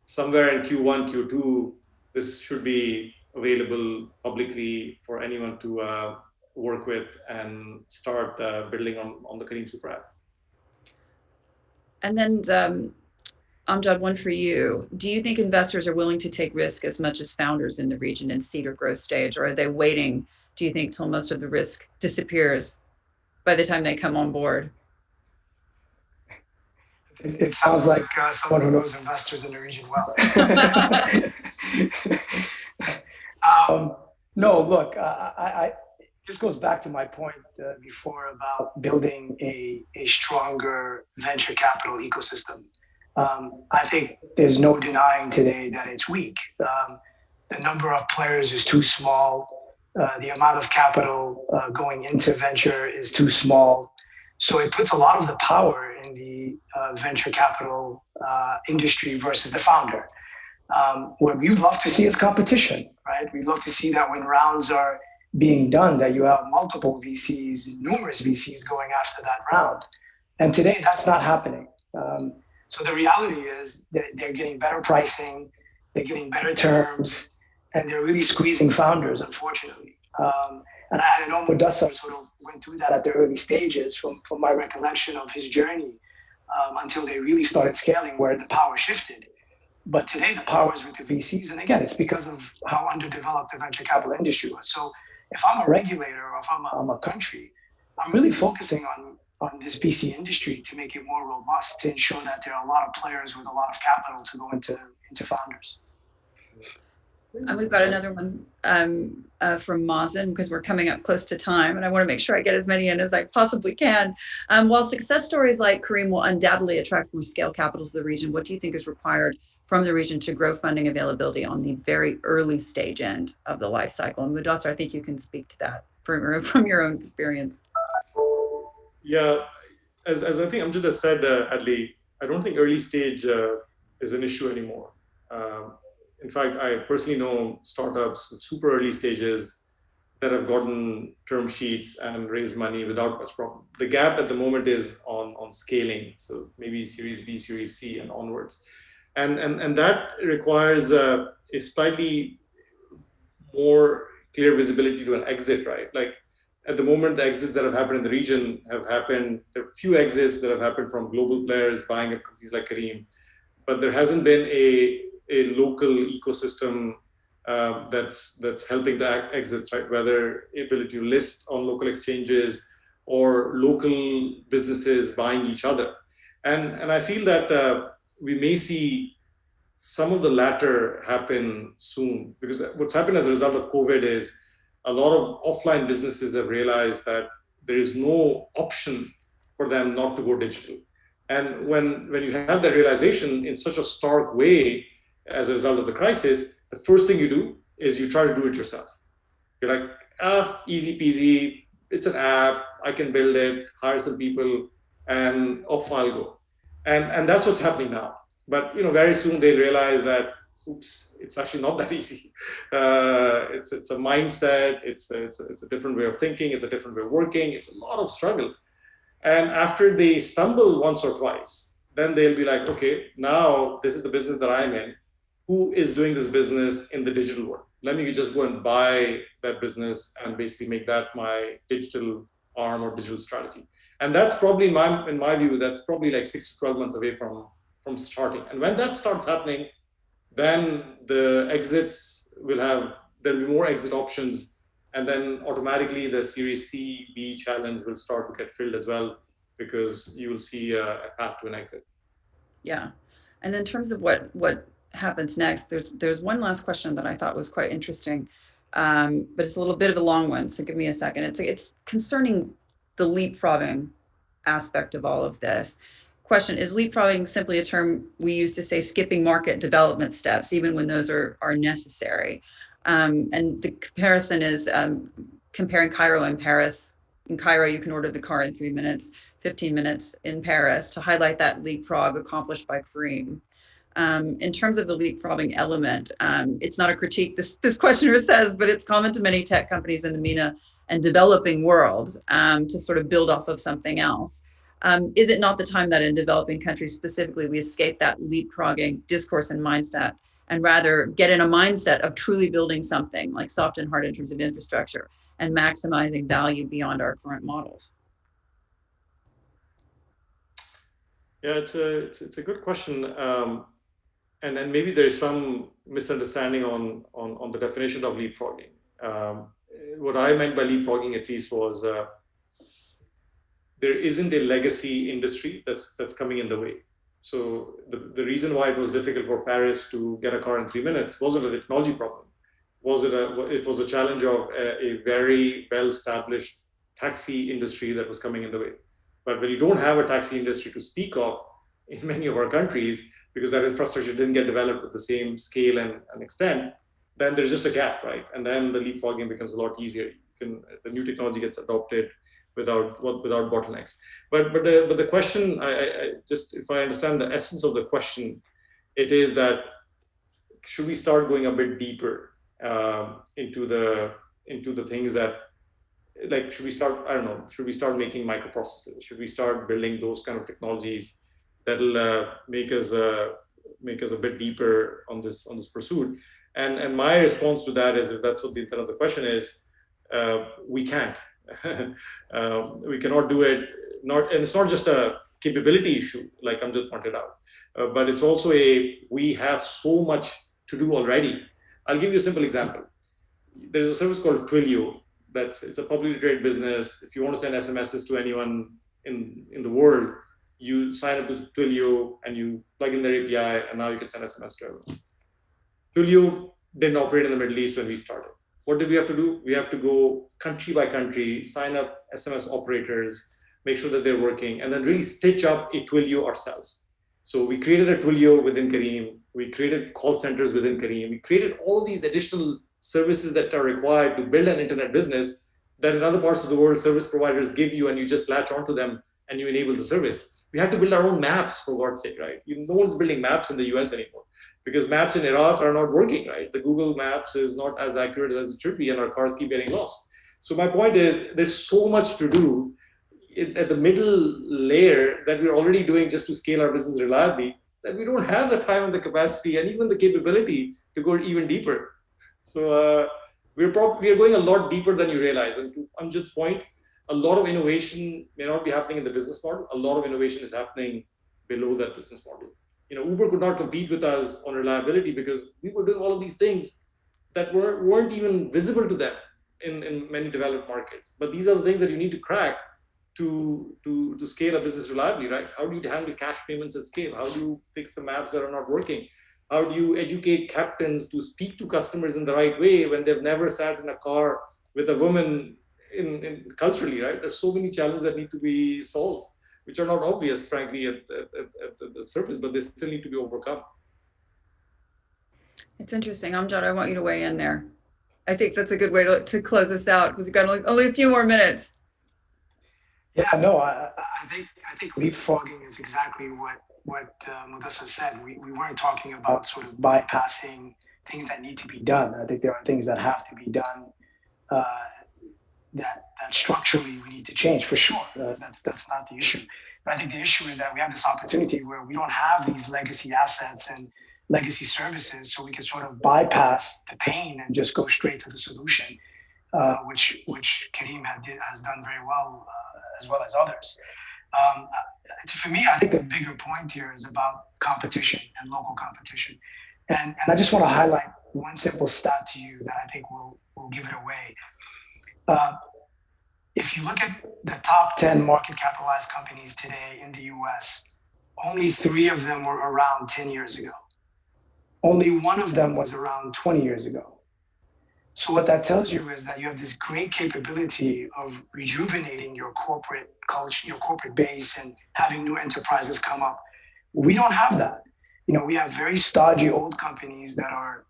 somewhere in Q1, Q2, this should be available publicly for anyone to work with and start building on the Careem super app. And then Amjad, one for you. Do you think investors are willing to take risk as much as founders in the region in seed or growth stage, or are they waiting, do you think, till most of the risk disappears by the time they come on board? It sounds like someone who knows investors in the region well. No, look, this goes back to my point before about building a stronger venture capital ecosystem. I think there's no denying today that it's weak. The number of players is too small. The amount of capital going into venture is too small. So it puts a lot of the power in the venture capital industry versus the founder. What we'd love to see is competition, right? We'd love to see that when rounds are being done, that you have multiple VCs, numerous VCs going after that round. And today that's not happening. So the reality is that they're getting better pricing, they're getting better terms, and they're really squeezing founders, unfortunately. And I know Mudassir sort of went through that at the early stages from my recollection of his journey until they really started scaling where the power shifted. But today the power is with the VCs. And again, it's because of how underdeveloped the venture capital industry was. So if I'm a regulator or if I'm a country, I'm really focusing on this VC industry to make it more robust, to ensure that there are a lot of players with a lot of capital to go into founders. And we've got another one from Mazen, because we're coming up close to time, and I want to make sure I get as many in as I possibly can. While success stories like Careem will undoubtedly attract more scale capital to the region, what do you think is required from the region to grow funding availability on the very early stage end of the life cycle? And Mudassir, I think you can speak to that from your own experience. Yeah, as I think Amjad has said, Adli, I don't think early stage is an issue anymore. In fact, I personally know startups with super early stages that have gotten term sheets and raised money without much problem. The gap at the moment is on scaling, so maybe Series B, Series C, and onwards. And that requires a slightly more clear visibility to an exit, right? Like at the moment, the exits that have happened in the region have happened, there are few exits that have happened from global players buying up companies like Careem, but there hasn't been a local ecosystem that's helping the exits, right? Whether ability to list on local exchanges or local businesses buying each other. And I feel that we may see some of the latter happen soon, because what's happened as a result of COVID is a lot of offline businesses have realized that there is no option for them not to go digital. And when you have that realization in such a stark way as a result of the crisis, the first thing you do is you try to do it yourself. You're like, easy peasy. It's an app. I can build it, hire some people, and off I'll go. And that's what's happening now. But very soon they'll realize that, oops, it's actually not that easy. It's a mindset. It's a different way of thinking. It's a different way of working. It's a lot of struggle. And after they stumble once or twice, then they'll be like, okay, now this is the business that I'm in. Who is doing this business in the digital world? Let me just go and buy that business and basically make that my digital arm or digital strategy. And that's probably, in my view, that's probably like 6 to 12 months away from starting. And when that starts happening, then the exits there'll be more exit options. And then automatically the Series C, B challenge will start to get filled as well, because you will see a path to an exit. Yeah. And in terms of what happens next, there's one last question that I thought was quite interesting, but it's a little bit of a long one, so give me a second. It's concerning the leapfrogging aspect of all of this. Question: is leapfrogging simply a term we use to say skipping market development steps, even when those are necessary? And the comparison is comparing Cairo and Paris. In Cairo, you can order the car in 3 minutes, 15 minutes in Paris, to highlight that leapfrog accomplished by Careem. In terms of the leapfrogging element, it's not a critique, this questioner says, but it's common to many tech companies in the MENA and developing world to sort of build off of something else. Is it not the time that in developing countries specifically, we escape that leapfrogging discourse and mindset, and rather get in a mindset of truly building something like soft and hard in terms of infrastructure and maximizing value beyond our current models? Yeah, it's a good question. And then maybe there is some misunderstanding on the definition of leapfrogging. What I meant by leapfrogging, at least, was there isn't a legacy industry that's coming in the way. So the reason why it was difficult for Paris to get a car in 3 minutes wasn't a technology problem. It was a challenge of a very well-established taxi industry that was coming in the way. But when you don't have a taxi industry to speak of in many of our countries, because that infrastructure didn't get developed at the same scale and extent, then there's just a gap, right? And then the leapfrogging becomes a lot easier. The new technology gets adopted without bottlenecks. But the question, I just, if I understand the essence of the question, it is that should we start going a bit deeper into the things that, like, should we start making microprocessors? Should we start building those kind of technologies that'll make us a bit deeper on this pursuit? And my response to that is, if that's what the intent of the question is, we can't. We cannot do it. And it's not just a capability issue, like Amjad pointed out, but it's also we have so much to do already. I'll give you a simple example. There's a service called Twilio. It's a publicly traded business. If you want to send SMSs to anyone in the world, you sign up to Twilio and you plug in their API, and now you can send SMS to everyone. Twilio didn't operate in the Middle East when we started. What did we have to do? We have to go country by country, sign up SMS operators, make sure that they're working, and then really stitch up a Twilio ourselves. So we created a Twilio within Careem. We created call centers within Careem. We created all of these additional services that are required to build an internet business that in other parts of the world, service providers give you, and you just latch onto them and you enable the service. We had to build our own maps, for God's sake, right? No one's building maps in the US anymore, because maps in Iraq are not working, right? The Google Maps is not as accurate as it should be, and our cars keep getting lost. So my point is, there's so much to do at the middle layer that we're already doing just to scale our business reliably, that we don't have the time and the capacity and even the capability to go even deeper. So we are going a lot deeper than you realize. And to Amjad's point, a lot of innovation may not be happening in the business model. A lot of innovation is happening below that business model. Uber could not compete with us on reliability because we were doing all of these things that weren't even visible to them in many developed markets. But these are the things that you need to crack to scale a business reliably, right? How do you handle cash payments at scale? How do you fix the maps that are not working? How do you educate captains to speak to customers in the right way when they've never sat in a car with a woman in culturally, right? There's so many challenges that need to be solved. which are not obvious, frankly, at the surface, but they still need to be overcome. It's interesting. Amjad, I want you to weigh in there. I think that's a good way to close this out because we've got only a few more minutes. Yeah, no, I think leapfrogging is exactly what Mudassir said. We weren't talking about sort of bypassing things that need to be done. I think there are things that have to be done that structurally we need to change for sure. That's not the issue. But I think the issue is that we have this opportunity where we don't have these legacy assets and legacy services, so we can sort of bypass the pain and just go straight to the solution, which Careem has done very well, as well as others. For me, I think the bigger point here is about competition and local competition. And I just want to highlight one simple stat to you that I think will give it away. If you look at the top 10 market capitalized companies today in the US, only 3 of them were around 10 years ago. Only 1 of them was around 20 years ago. So what that tells you is that you have this great capability of rejuvenating your corporate culture, your corporate base, and having new enterprises come up. We don't have that. We have very stodgy old companies that are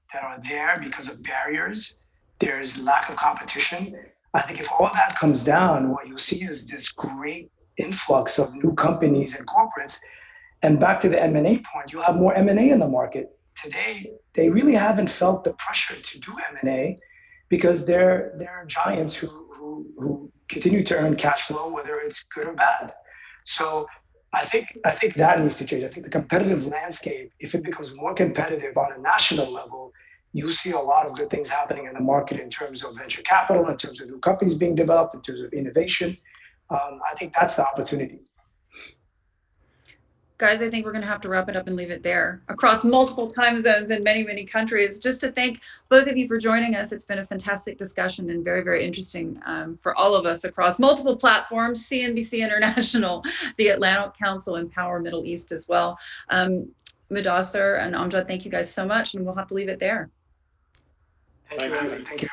there because of barriers. There's lack of competition. I think if all that comes down, what you'll see is this great influx of new companies and corporates. And back to the M&A point, you'll have more M&A in the market. Today, they really haven't felt the pressure to do M&A because they're giants who continue to earn cash flow, whether it's good or bad. So I think that needs to change. I think the competitive landscape, if it becomes more competitive on a national level, you'll see a lot of good things happening in the market in terms of venture capital, in terms of new companies being developed, in terms of innovation. I think that's the opportunity. Guys, I think we're going to have to wrap it up and leave it there. Across multiple time zones in many, many countries, just to thank both of you for joining us. It's been a fantastic discussion and very, very interesting for all of us across multiple platforms, CNBC International, the Atlantic Council, Empower Middle East as well. Mudassir and Amjad, thank you guys so much, and we'll have to leave it there. Thank you. Thank you.